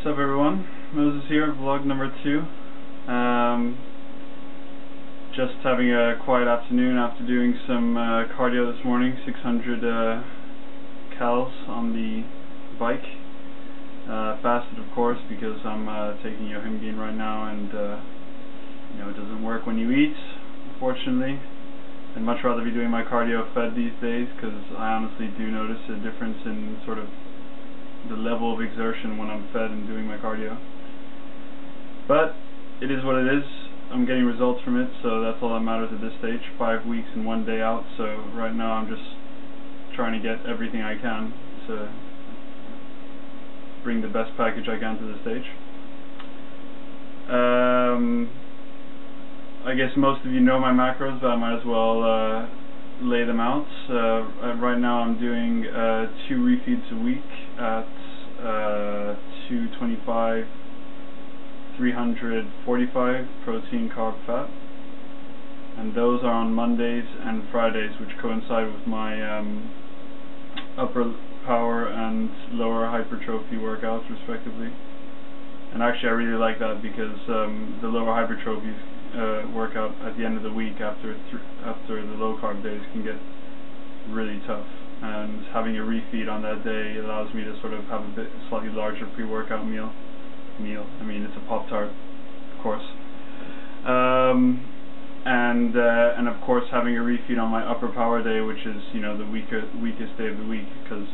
What's up, everyone? Moses here, vlog number 2. Just having a quiet afternoon after doing some cardio this morning, 600 cals on the bike. Fasted, of course, because I'm taking Yohimbine right now, and it doesn't work when you eat, unfortunately. I'd much rather be doing my cardio fed these days, because I honestly do notice a difference in sort of the level of exertion when I'm fed and doing my cardio. But it is what it is. I'm getting results from it, so that's all that matters at this stage. 5 weeks and 1 day out, so right now I'm just trying to get everything I can to bring the best package I can to this stage. I guess most of you know my macros, but I might as well lay them out. Right now I'm doing 2 refeeds a week at 225, 345 protein, carb, fat, and those are on Mondays and Fridays, which coincide with my upper power and lower hypertrophy workouts respectively. And actually I really like that, because the lower hypertrophy workout at the end of the week after the low carb days can get really tough, and having a refeed on that day allows me to sort of have a bit slightly larger pre-workout meal. I mean, it's a Pop-Tart, of course. And of course having a refeed on my upper power day, which is the weakest day of the week, because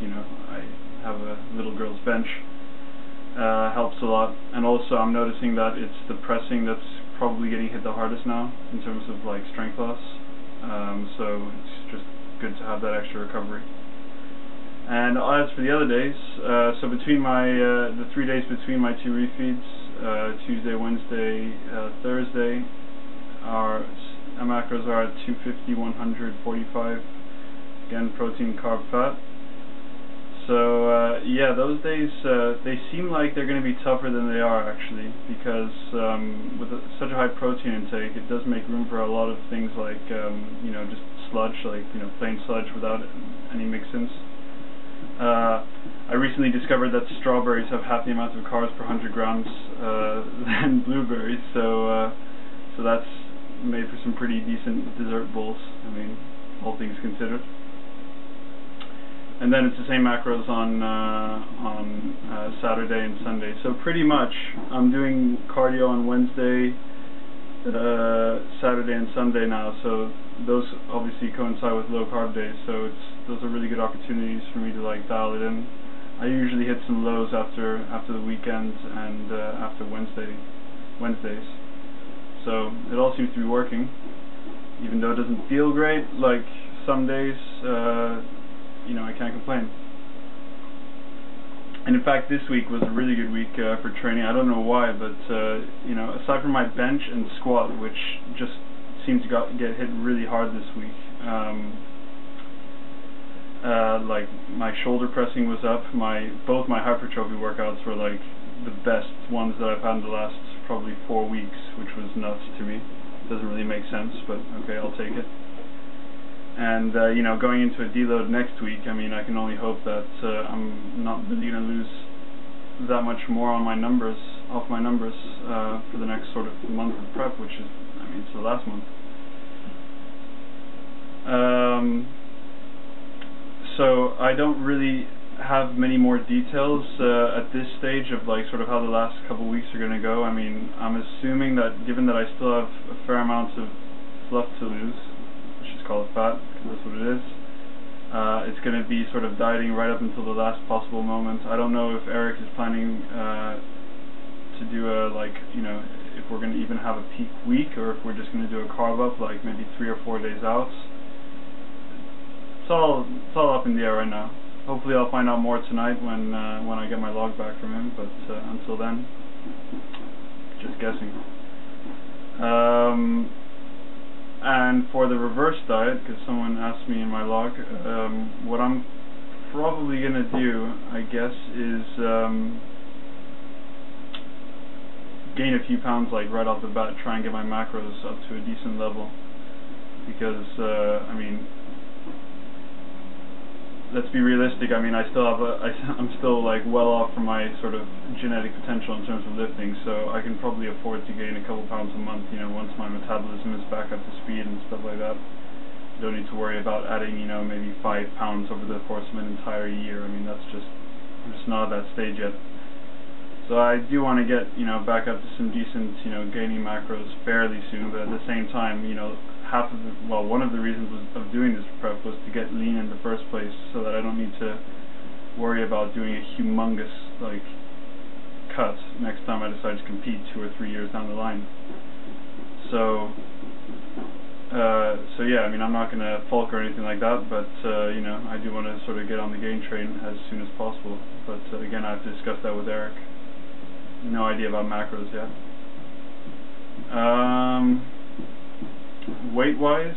I have a little girl's bench, helps a lot. And also I'm noticing that it's the pressing that's probably getting hit the hardest now in terms of like strength loss, so it's just good to have that extra recovery. And as for the other days, so between my the 3 days between my 2 refeeds, Tuesday, Wednesday, Thursday, our macros are at 250, 100, 45, again protein, carb, fat. So yeah, those days they seem like they're going to be tougher than they are, actually, because with such a high protein intake, it does make room for a lot of things like just sludge, like plain sludge without any mix-ins. I recently discovered that strawberries have half the amount of carbs per 100 grams than blueberries, so that's made for some pretty decent dessert bowls, I mean, all things considered. And then it's the same macros on Saturday and Sunday. So pretty much I'm doing cardio on Wednesday, Saturday and Sunday now, so those obviously coincide with low carb days, so those are really good opportunities for me to like dial it in. I usually hit some lows after the weekends and after Wednesdays. So it all seems to be working, even though it doesn't feel great like some days. I can't complain. And in fact, this week was a really good week for training. I don't know why, but aside from my bench and squat, which just seemed to get hit really hard this week, like my shoulder pressing was up. Both my hypertrophy workouts were like the best ones that I've had in the last probably 4 weeks, which was nuts to me. Doesn't really make sense, but okay, I'll take it. And going into a deload next week, I mean, I can only hope that I'm not really going to lose that much more on my numbers, for the next sort of month of prep, which is, I mean, it's the last month. So I don't really have many more details at this stage of like sort of how the last couple of weeks are going to go. I mean, I'm assuming that given that I still have a fair amount of fluff to lose, call it fat, because that's what it is. It's going to be sort of dieting right up until the last possible moment. I don't know if Eric is planning to do if we're going to even have a peak week, or if we're just going to do a carb up, like maybe 3 or 4 days out. It's all up in the air right now. Hopefully I'll find out more tonight when I get my log back from him, but until then, just guessing. And for the reverse diet, because someone asked me in my log, what I'm probably going to do, I guess, is gain a few pounds like right off the bat, try and get my macros up to a decent level, because I mean, let's be realistic. I mean, I'm still like well off from my sort of genetic potential in terms of lifting, so I can probably afford to gain a couple pounds a month, you know, once my metabolism is back up to speed and stuff like that. Don't need to worry about adding, you know, maybe 5 pounds over the course of an entire year. I mean, I'm just not at that stage yet. So I do want to get, you know, back up to some decent, you know, gaining macros fairly soon, but at the same time, you know, one of the reasons of doing this prep was to get lean in the first place, so that I don't need to worry about doing a humongous, like, cut next time I decide to compete 2 or 3 years down the line. So yeah, I mean, I'm not going to bulk or anything like that, but, you know, I do want to sort of get on the gain train as soon as possible. But, again, I have to discuss that with Eric. No idea about macros yet. Weight-wise,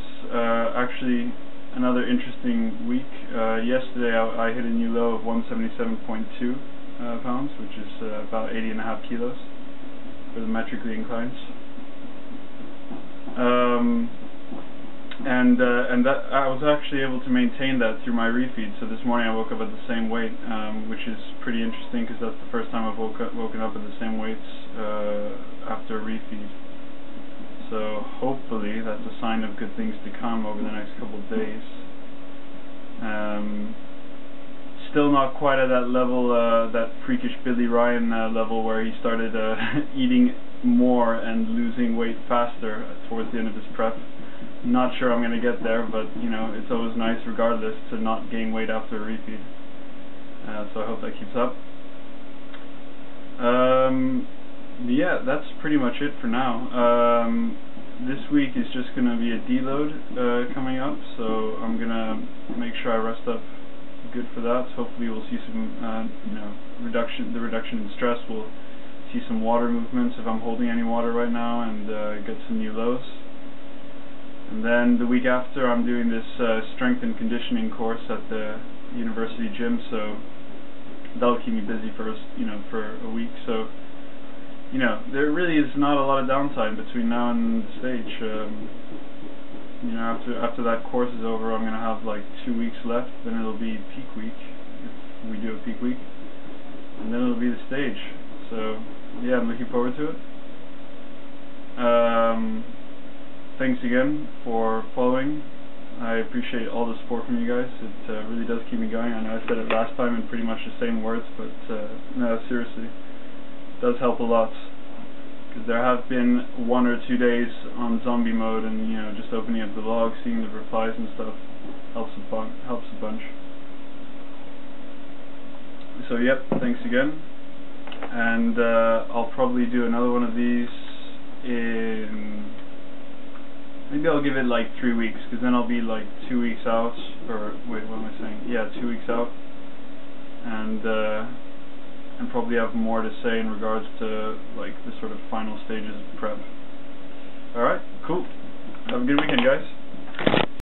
actually, another interesting week. Yesterday, I hit a new low of 177.2 pounds, which is about 80.5 kilos for the metrically inclines. And that I was actually able to maintain that through my refeed. So this morning I woke up at the same weight, which is pretty interesting because that's the first time I've woken up at the same weights after a refeed. So hopefully that's a sign of good things to come over the next couple of days. Still not quite at that level, that freakish Billy Ryan level where he started eating more and losing weight faster towards the end of his prep. Not sure I'm going to get there, but you know, it's always nice regardless to not gain weight after a refeed. So I hope that keeps up. Yeah, that's pretty much it for now. This week is just going to be a deload coming up, so I'm going to make sure I rest up good for that. So hopefully we'll see some you know, reduction in stress. We'll see some water movements if I'm holding any water right now, and get some new lows. And then the week after, I'm doing this strength and conditioning course at the university gym, so that'll keep me busy for a week. So, you know, there really is not a lot of downtime between now and the stage. You know, after that course is over, I'm gonna have like 2 weeks left. Then it'll be peak week if we do a peak week, and then it'll be the stage. So yeah, I'm looking forward to it. Thanks again for following. I appreciate all the support from you guys. It really does keep me going. I know I said it last time in pretty much the same words, but no, seriously, it does help a lot. Because there have been 1 or 2 days on zombie mode, and you know, just opening up the log, seeing the replies and stuff helps a bunch. So yep, thanks again, and I'll probably do another one of these in. Maybe I'll give it like 3 weeks, because then I'll be like 2 weeks out, or wait, what am I saying? Yeah, 2 weeks out, and probably have more to say in regards to like the sort of final stages of prep. Alright, cool. Have a good weekend, guys.